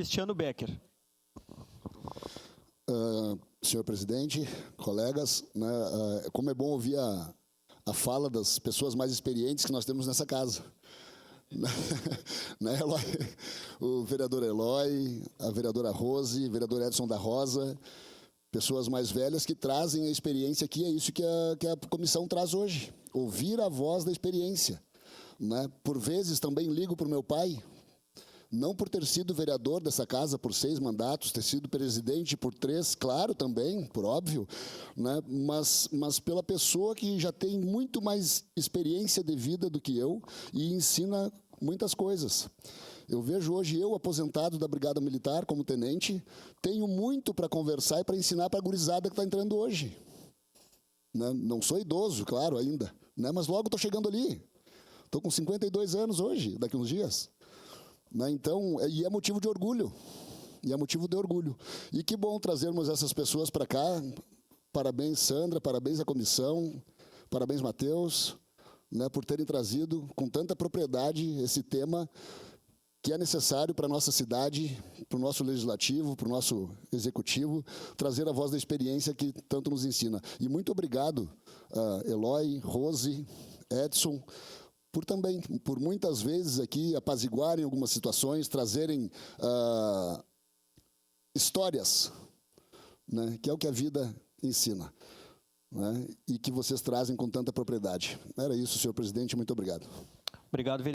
Cristiano Becker. Senhor presidente, colegas, né, como é bom ouvir a fala das pessoas mais experientes que nós temos nessa casa. Né, Eloy? O vereador Eloy, a vereadora Rose, o vereador Edson da Rosa, pessoas mais velhas que trazem a experiência aqui, é isso que a comissão traz hoje, ouvir a voz da experiência. Né? Por vezes também ligo para o meu pai, não por ter sido vereador dessa casa por 6 mandatos, ter sido presidente por 3, claro também, por óbvio, né? mas pela pessoa que já tem muito mais experiência de vida do que eu e ensina muitas coisas. Eu vejo hoje eu, aposentado da Brigada Militar, como tenente, tenho muito para conversar e para ensinar para a gurizada que está entrando hoje. Né? Não sou idoso, claro, ainda, né? Mas logo estou chegando ali. Estou com 52 anos hoje, daqui uns dias. Né? Então, e é motivo de orgulho. E é motivo de orgulho. E que bom trazermos essas pessoas para cá. Parabéns, Sandra, parabéns à comissão, parabéns, Matheus, né, por terem trazido com tanta propriedade esse tema que é necessário para a nossa cidade, para o nosso legislativo, para o nosso executivo, trazer a voz da experiência que tanto nos ensina. E muito obrigado, Eloy, Rose, Edson, por muitas vezes aqui apaziguarem algumas situações, trazerem histórias, né, que é o que a vida ensina, né, e que vocês trazem com tanta propriedade. Era isso, senhor presidente, muito obrigado. Obrigado, vereador.